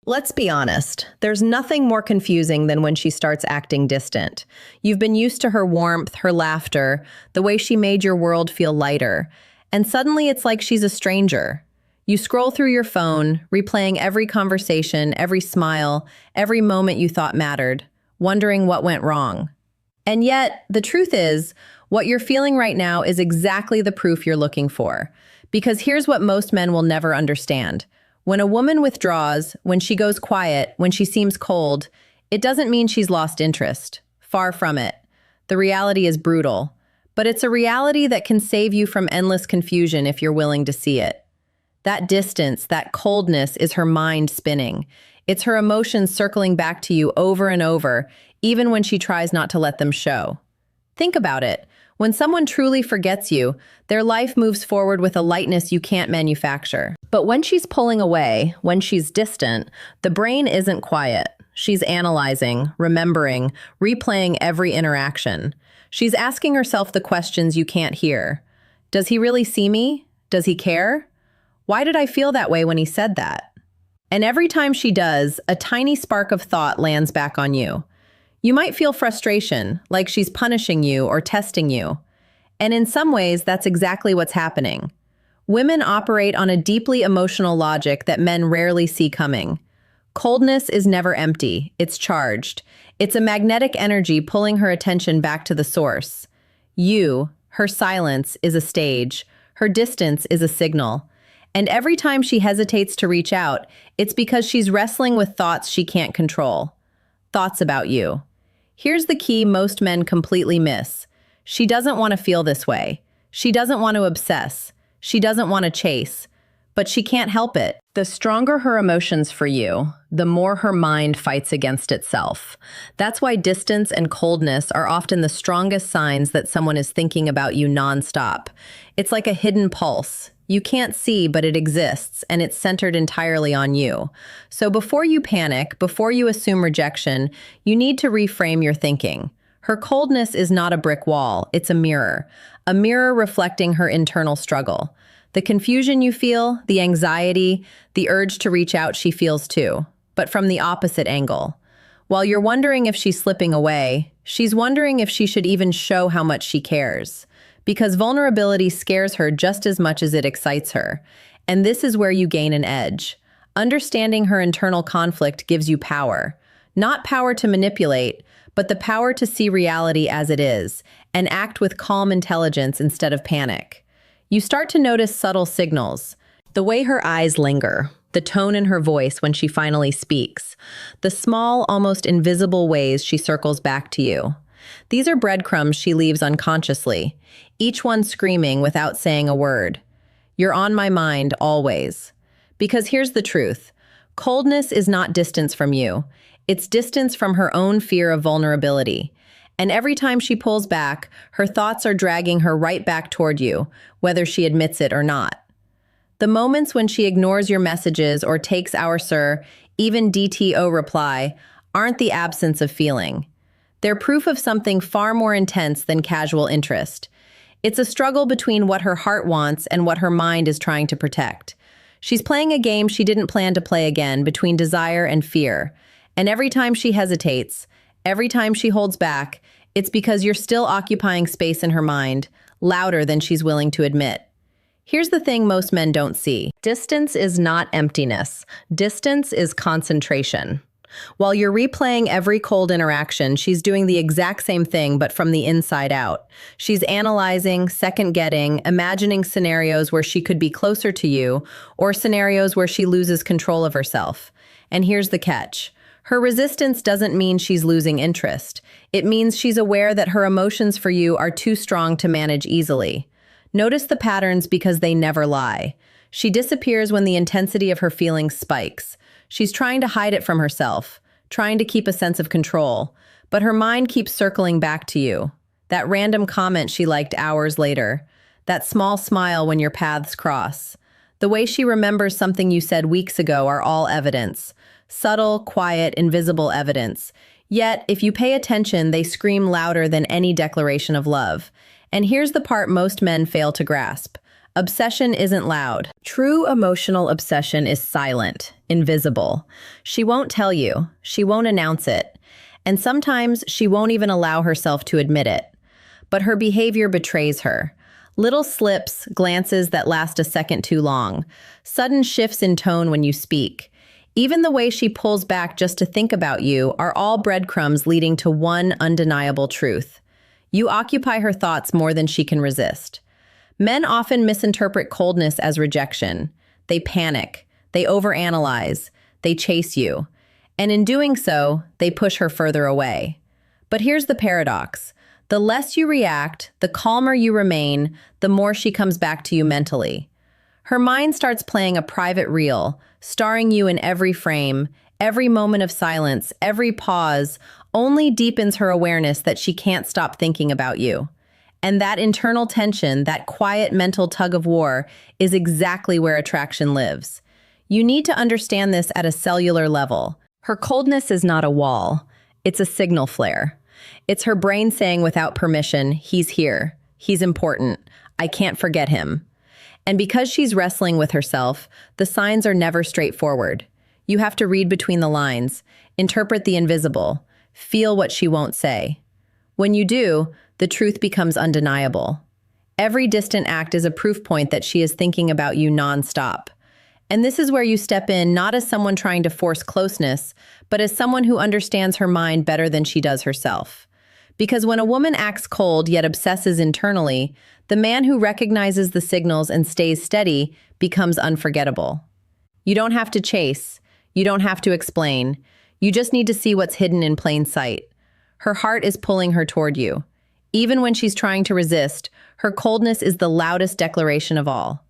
Let's be honest, there's nothing more confusing than when she starts acting distant. You've been used to her warmth, her laughter, the way she made your world feel lighter, and suddenly it's like she's a stranger. You scroll through your phone, replaying every conversation, every smile, every moment you thought mattered, wondering what went wrong. And yet, the truth is, what you're feeling right now is exactly the proof you're looking for. Because here's what most men will never understand. When a woman withdraws, when she goes quiet, when she seems cold, it doesn't mean she's lost interest. Far from it. The reality is brutal. But it's a reality that can save you from endless confusion if you're willing to see it. That distance, that coldness is her mind spinning. It's her emotions circling back to you over and over, even when she tries not to let them show. Think about it. When someone truly forgets you, their life moves forward with a lightness you can't manufacture. But when she's pulling away, when she's distant, the brain isn't quiet. She's analyzing, remembering, replaying every interaction. She's asking herself the questions you can't hear. Does he really see me? Does he care? Why did I feel that way when he said that? And every time she does, a tiny spark of thought lands back on you. You might feel frustration, like she's punishing you or testing you. And in some ways, that's exactly what's happening. Women operate on a deeply emotional logic that men rarely see coming. Coldness is never empty, it's charged. It's a magnetic energy pulling her attention back to the source. You, her silence, is a stage. Her distance is a signal. And every time she hesitates to reach out, it's because she's wrestling with thoughts she can't control. Thoughts about you. Here's the key most men completely miss. She doesn't want to feel this way. She doesn't want to obsess. She doesn't want to chase. But she can't help it. The stronger her emotions for you, the more her mind fights against itself. That's why distance and coldness are often the strongest signs that someone is thinking about you nonstop. It's like a hidden pulse. You can't see, but it exists, and it's centered entirely on you. So before you panic, before you assume rejection, you need to reframe your thinking. Her coldness is not a brick wall, it's a mirror reflecting her internal struggle. The confusion you feel, the anxiety, the urge to reach out she feels too, but from the opposite angle. While you're wondering if she's slipping away, she's wondering if she should even show how much she cares. Because vulnerability scares her just as much as it excites her. And this is where you gain an edge. Understanding her internal conflict gives you power. Not power to manipulate, but the power to see reality as it is, and act with calm intelligence instead of panic. You start to notice subtle signals. The way her eyes linger, the tone in her voice when she finally speaks, the small, almost invisible ways she circles back to you. These are breadcrumbs she leaves unconsciously, each one screaming without saying a word. You're on my mind always. Because here's the truth. Coldness is not distance from you. It's distance from her own fear of vulnerability. And every time she pulls back, her thoughts are dragging her right back toward you, whether she admits it or not. The moments when she ignores your messages or takes our sir, even DTO reply, aren't the absence of feeling. They're proof of something far more intense than casual interest. It's a struggle between what her heart wants and what her mind is trying to protect. She's playing a game she didn't plan to play again between desire and fear. And every time she hesitates, every time she holds back, it's because you're still occupying space in her mind, louder than she's willing to admit. Here's the thing most men don't see. Distance is not emptiness. Distance is concentration. While you're replaying every cold interaction, she's doing the exact same thing, but from the inside out. She's analyzing, second-guessing, imagining scenarios where she could be closer to you, or scenarios where she loses control of herself. And here's the catch. Her resistance doesn't mean she's losing interest. It means she's aware that her emotions for you are too strong to manage easily. Notice the patterns because they never lie. She disappears when the intensity of her feelings spikes. She's trying to hide it from herself, trying to keep a sense of control, but her mind keeps circling back to you. That random comment she liked hours later, that small smile when your paths cross, the way she remembers something you said weeks ago are all evidence. Subtle, quiet, invisible evidence. Yet, if you pay attention, they scream louder than any declaration of love. And here's the part most men fail to grasp. Obsession isn't loud. True emotional obsession is silent, invisible. She won't tell you. She won't announce it. And sometimes she won't even allow herself to admit it. But her behavior betrays her. Little slips, glances that last a second too long, sudden shifts in tone when you speak. Even the way she pulls back just to think about you are all breadcrumbs leading to one undeniable truth. You occupy her thoughts more than she can resist. Men often misinterpret coldness as rejection. They panic, they overanalyze, they chase you. And in doing so, they push her further away. But here's the paradox. The less you react, the calmer you remain, the more she comes back to you mentally. Her mind starts playing a private reel, starring you in every frame, every moment of silence, every pause, only deepens her awareness that she can't stop thinking about you. And that internal tension, that quiet mental tug of war, is exactly where attraction lives. You need to understand this at a cellular level. Her coldness is not a wall, it's a signal flare. It's her brain saying without permission, he's here, he's important, I can't forget him. And because she's wrestling with herself, the signs are never straightforward. You have to read between the lines, interpret the invisible, feel what she won't say. When you do, the truth becomes undeniable. Every distant act is a proof point that she is thinking about you nonstop. And this is where you step in not as someone trying to force closeness, but as someone who understands her mind better than she does herself. Because when a woman acts cold yet obsesses internally, the man who recognizes the signals and stays steady becomes unforgettable. You don't have to chase. You don't have to explain. You just need to see what's hidden in plain sight. Her heart is pulling her toward you. Even when she's trying to resist, her coldness is the loudest declaration of all.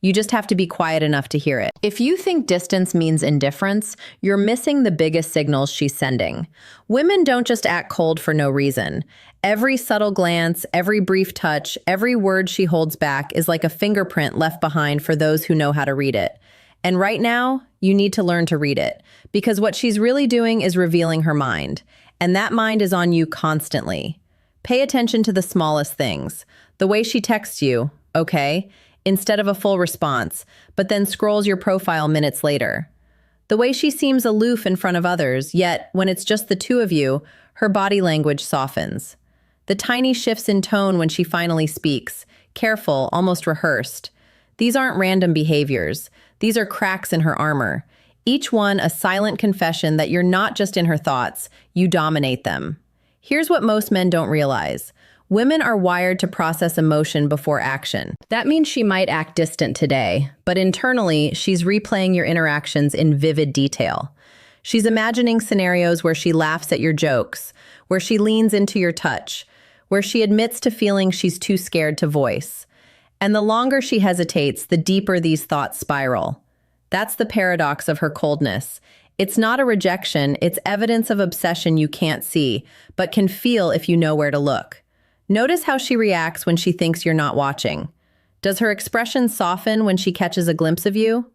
You just have to be quiet enough to hear it. If you think distance means indifference, you're missing the biggest signals she's sending. Women don't just act cold for no reason. Every subtle glance, every brief touch, every word she holds back is like a fingerprint left behind for those who know how to read it. And right now, you need to learn to read it, because what she's really doing is revealing her mind. And that mind is on you constantly. Pay attention to the smallest things. The way she texts you, okay, instead of a full response, but then scrolls your profile minutes later. The way she seems aloof in front of others, yet when it's just the two of you, her body language softens. The tiny shifts in tone when she finally speaks, careful, almost rehearsed. These aren't random behaviors. These are cracks in her armor. Each one a silent confession that you're not just in her thoughts, you dominate them. Here's what most men don't realize. Women are wired to process emotion before action. That means she might act distant today, but internally, she's replaying your interactions in vivid detail. She's imagining scenarios where she laughs at your jokes, where she leans into your touch, where she admits to feeling she's too scared to voice. And the longer she hesitates, the deeper these thoughts spiral. That's the paradox of her coldness. It's not a rejection, it's evidence of obsession you can't see, but can feel if you know where to look. Notice how she reacts when she thinks you're not watching. Does her expression soften when she catches a glimpse of you?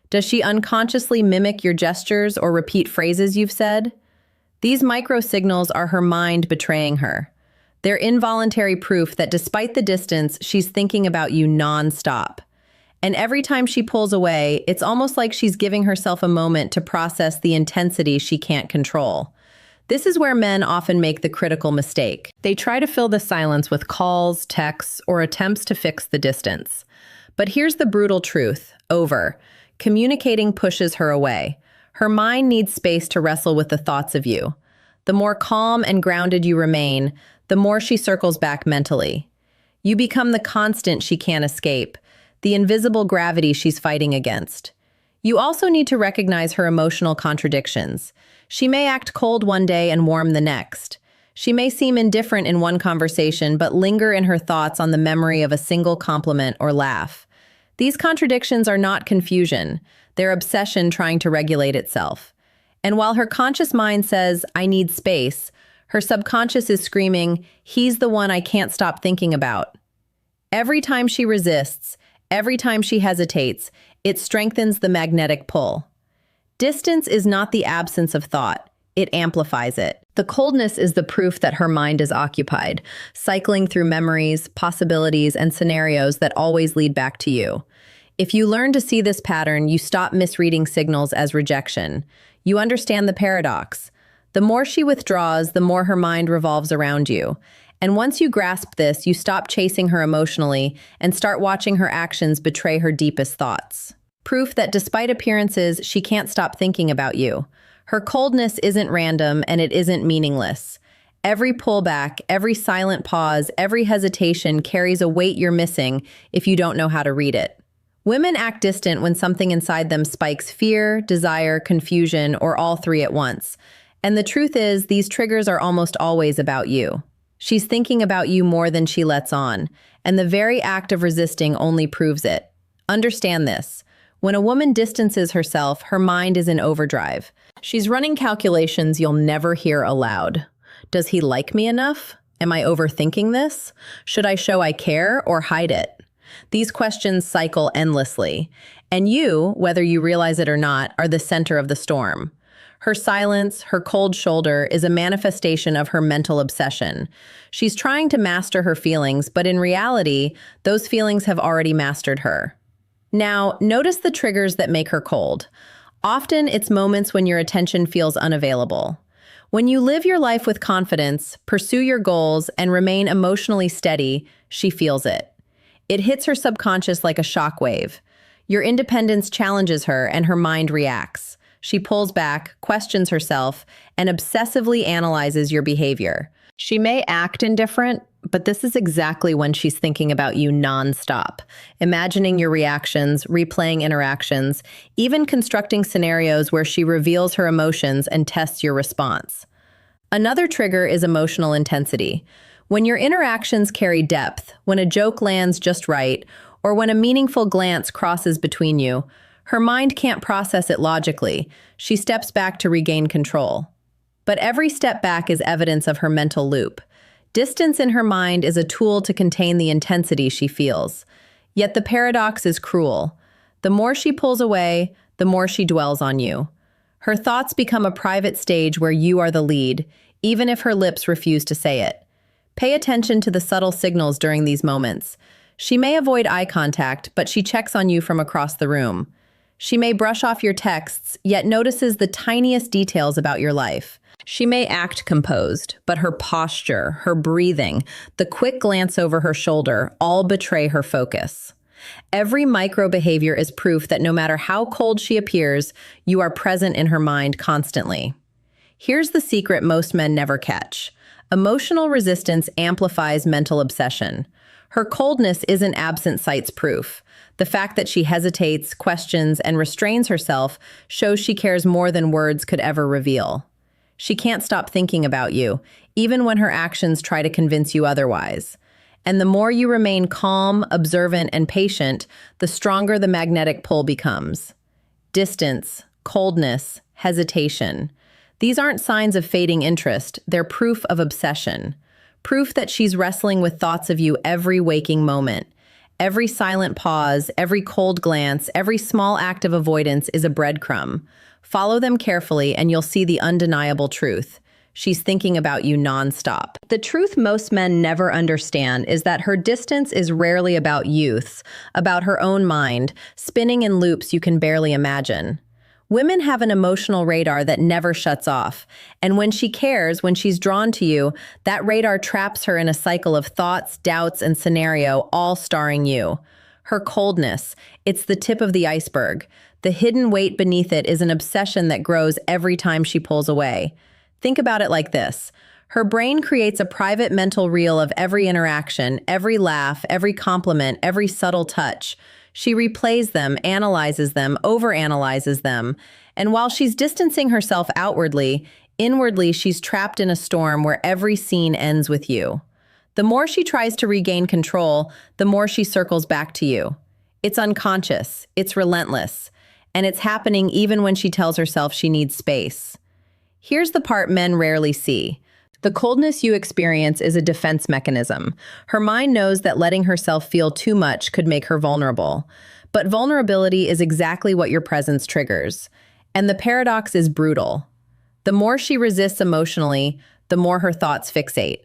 Does she unconsciously mimic your gestures or repeat phrases you've said? These micro signals are her mind betraying her. They're involuntary proof that despite the distance, she's thinking about you nonstop. And every time she pulls away, it's almost like she's giving herself a moment to process the intensity she can't control. This is where men often make the critical mistake. They try to fill the silence with calls, texts, or attempts to fix the distance. But here's the brutal truth. Communicating pushes her away. Her mind needs space to wrestle with the thoughts of you. The more calm and grounded you remain, the more she circles back mentally. You become the constant she can't escape, the invisible gravity she's fighting against. You also need to recognize her emotional contradictions. She may act cold one day and warm the next. She may seem indifferent in one conversation, but linger in her thoughts on the memory of a single compliment or laugh. These contradictions are not confusion. They're obsession trying to regulate itself. And while her conscious mind says, I need space, her subconscious is screaming, he's the one I can't stop thinking about. Every time she resists, every time she hesitates, it strengthens the magnetic pull. Distance is not the absence of thought, it amplifies it. The coldness is the proof that her mind is occupied, cycling through memories, possibilities, and scenarios that always lead back to you. If you learn to see this pattern, you stop misreading signals as rejection. You understand the paradox. The more she withdraws, the more her mind revolves around you. And once you grasp this, you stop chasing her emotionally and start watching her actions betray her deepest thoughts. Proof that despite appearances, she can't stop thinking about you. Her coldness isn't random and it isn't meaningless. Every pullback, every silent pause, every hesitation carries a weight you're missing if you don't know how to read it. Women act distant when something inside them spikes fear, desire, confusion, or all three at once. And the truth is, these triggers are almost always about you. She's thinking about you more than she lets on, and the very act of resisting only proves it. Understand this. When a woman distances herself, her mind is in overdrive. She's running calculations you'll never hear aloud. Does he like me enough? Am I overthinking this? Should I show I care or hide it? These questions cycle endlessly, and you, whether you realize it or not, are the center of the storm. Her silence, her cold shoulder, is a manifestation of her mental obsession. She's trying to master her feelings, but in reality, those feelings have already mastered her. Now, notice the triggers that make her cold. Often, it's moments when your attention feels unavailable. When you live your life with confidence, pursue your goals, and remain emotionally steady, she feels it. It hits her subconscious like a shockwave. Your independence challenges her, and her mind reacts. She pulls back, questions herself, and obsessively analyzes your behavior. She may act indifferent, but this is exactly when she's thinking about you nonstop, imagining your reactions, replaying interactions, even constructing scenarios where she reveals her emotions and tests your response. Another trigger is emotional intensity. When your interactions carry depth, when a joke lands just right, or when a meaningful glance crosses between you, her mind can't process it logically. She steps back to regain control. But every step back is evidence of her mental loop. Distance in her mind is a tool to contain the intensity she feels. Yet the paradox is cruel. The more she pulls away, the more she dwells on you. Her thoughts become a private stage where you are the lead, even if her lips refuse to say it. Pay attention to the subtle signals during these moments. She may avoid eye contact, but she checks on you from across the room. She may brush off your texts, yet notices the tiniest details about your life. She may act composed, but her posture, her breathing, the quick glance over her shoulder all betray her focus. Every micro behavior is proof that no matter how cold she appears, you are present in her mind constantly. Here's the secret most men never catch. Emotional resistance amplifies mental obsession. Her coldness isn't absent sight's proof. The fact that she hesitates, questions, and restrains herself shows she cares more than words could ever reveal. She can't stop thinking about you, even when her actions try to convince you otherwise. And the more you remain calm, observant, and patient, the stronger the magnetic pull becomes. Distance, coldness, hesitation. These aren't signs of fading interest, they're proof of obsession. Proof that she's wrestling with thoughts of you every waking moment. Every silent pause, every cold glance, every small act of avoidance is a breadcrumb. Follow them carefully and you'll see the undeniable truth. She's thinking about you nonstop. The truth most men never understand is that her distance is rarely about youths, about her own mind, spinning in loops you can barely imagine. Women have an emotional radar that never shuts off, and when she cares, when she's drawn to you, that radar traps her in a cycle of thoughts, doubts, and scenario, all starring you. Her coldness, it's the tip of the iceberg. The hidden weight beneath it is an obsession that grows every time she pulls away. Think about it like this. Her brain creates a private mental reel of every interaction, every laugh, every compliment, every subtle touch. She replays them, analyzes them, overanalyzes them. And while she's distancing herself outwardly, inwardly she's trapped in a storm where every scene ends with you. The more she tries to regain control, the more she circles back to you. It's unconscious, it's relentless, and it's happening even when she tells herself she needs space. Here's the part men rarely see. The coldness you experience is a defense mechanism. Her mind knows that letting herself feel too much could make her vulnerable. But vulnerability is exactly what your presence triggers. And the paradox is brutal. The more she resists emotionally, the more her thoughts fixate.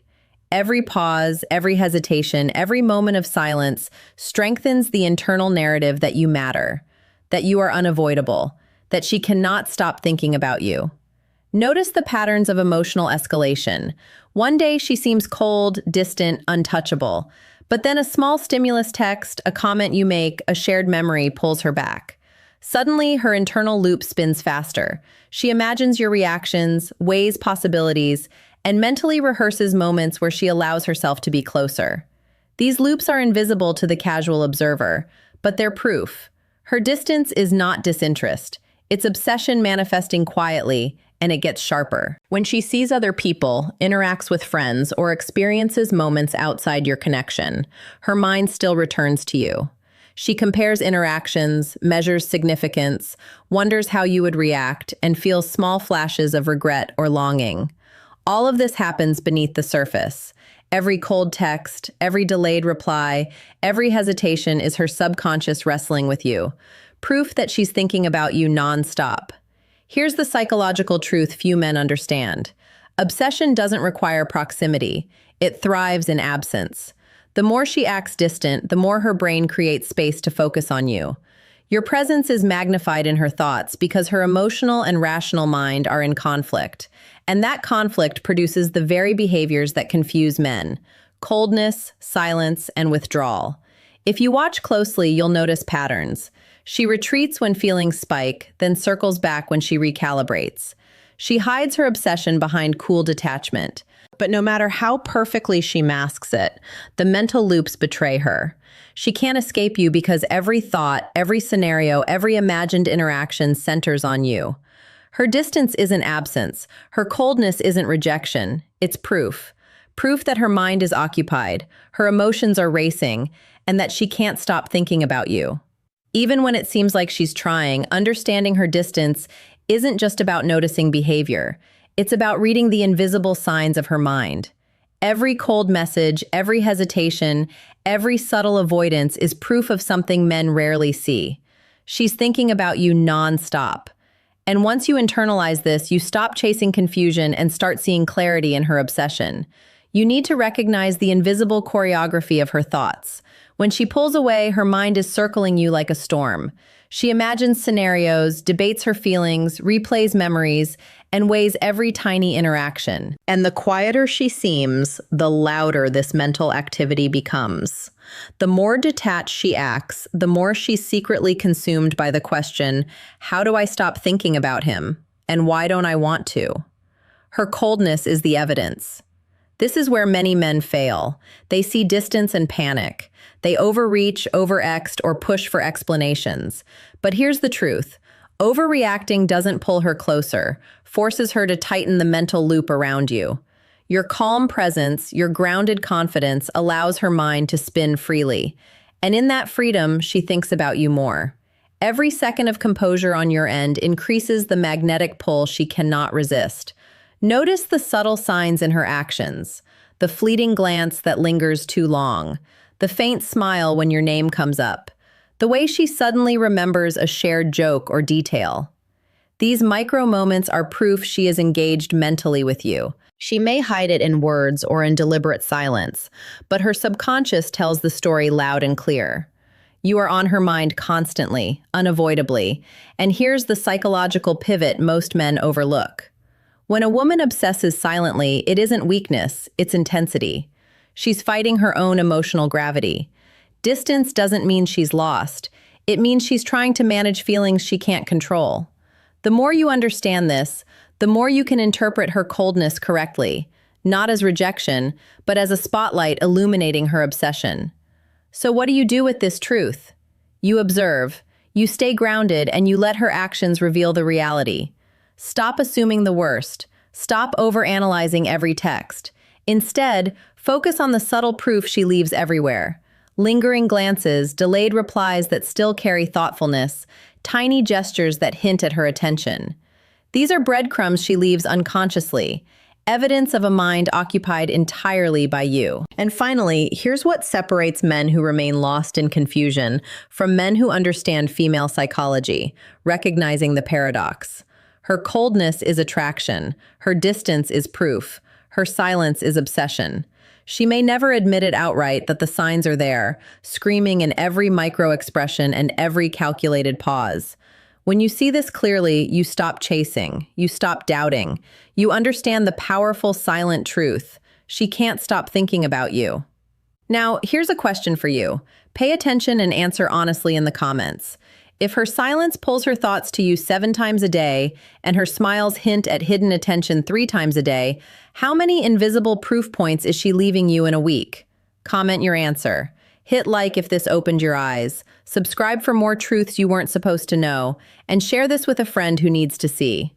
Every pause, every hesitation, every moment of silence strengthens the internal narrative that you matter, that you are unavoidable, that she cannot stop thinking about you. Notice the patterns of emotional escalation. One day she seems cold, distant, untouchable, but then a small stimulus text, a comment you make, a shared memory pulls her back. Suddenly, her internal loop spins faster. She imagines your reactions, weighs possibilities, and mentally rehearses moments where she allows herself to be closer. These loops are invisible to the casual observer, but they're proof. Her distance is not disinterest. It's obsession manifesting quietly, and it gets sharper. When she sees other people, interacts with friends, or experiences moments outside your connection, her mind still returns to you. She compares interactions, measures significance, wonders how you would react, and feels small flashes of regret or longing. All of this happens beneath the surface. Every cold text, every delayed reply, every hesitation is her subconscious wrestling with you. Proof that she's thinking about you nonstop. Here's the psychological truth few men understand. Obsession doesn't require proximity. It thrives in absence. The more she acts distant, the more her brain creates space to focus on you. Your presence is magnified in her thoughts because her emotional and rational mind are in conflict. And that conflict produces the very behaviors that confuse men: coldness, silence, and withdrawal. If you watch closely, you'll notice patterns. She retreats when feelings spike, then circles back when she recalibrates. She hides her obsession behind cool detachment. But no matter how perfectly she masks it, the mental loops betray her. She can't escape you because every thought, every scenario, every imagined interaction centers on you. Her distance isn't absence. Her coldness isn't rejection. It's proof. Proof that her mind is occupied, her emotions are racing, and that she can't stop thinking about you. Even when it seems like she's trying, understanding her distance isn't just about noticing behavior. It's about reading the invisible signs of her mind. Every cold message, every hesitation, every subtle avoidance is proof of something men rarely see. She's thinking about you nonstop. And once you internalize this, you stop chasing confusion and start seeing clarity in her obsession. You need to recognize the invisible choreography of her thoughts. When she pulls away, her mind is circling you like a storm. She imagines scenarios, debates her feelings, replays memories, and weighs every tiny interaction. And the quieter she seems, the louder this mental activity becomes. The more detached she acts, the more she's secretly consumed by the question, how do I stop thinking about him? And why don't I want to? Her coldness is the evidence. This is where many men fail. They see distance and panic. They overreach, overext, or push for explanations. But here's the truth. Overreacting doesn't pull her closer, forces her to tighten the mental loop around you. Your calm presence, your grounded confidence allows her mind to spin freely. And in that freedom, she thinks about you more. Every second of composure on your end increases the magnetic pull she cannot resist. Notice the subtle signs in her actions, the fleeting glance that lingers too long, the faint smile when your name comes up, the way she suddenly remembers a shared joke or detail. These micro moments are proof she is engaged mentally with you. She may hide it in words or in deliberate silence, but her subconscious tells the story loud and clear. You are on her mind constantly, unavoidably, and here's the psychological pivot most men overlook. When a woman obsesses silently, it isn't weakness, it's intensity. She's fighting her own emotional gravity. Distance doesn't mean she's lost. It means she's trying to manage feelings she can't control. The more you understand this, the more you can interpret her coldness correctly, not as rejection, but as a spotlight illuminating her obsession. So what do you do with this truth? You observe, you stay grounded, and you let her actions reveal the reality. Stop assuming the worst. Stop overanalyzing every text. Instead, focus on the subtle proof she leaves everywhere. Lingering glances, delayed replies that still carry thoughtfulness, tiny gestures that hint at her attention. These are breadcrumbs she leaves unconsciously, evidence of a mind occupied entirely by you. And finally, here's what separates men who remain lost in confusion from men who understand female psychology, recognizing the paradox. Her coldness is attraction. Her distance is proof. Her silence is obsession. She may never admit it outright that the signs are there, screaming in every micro-expression and every calculated pause. When you see this clearly, you stop chasing. You stop doubting. You understand the powerful silent truth. She can't stop thinking about you. Now, here's a question for you. Pay attention and answer honestly in the comments. If her silence pulls her thoughts to you 7 times a day and her smiles hint at hidden attention 3 times a day, how many invisible proof points is she leaving you in a week? Comment your answer. Hit like if this opened your eyes. Subscribe for more truths you weren't supposed to know. And share this with a friend who needs to see.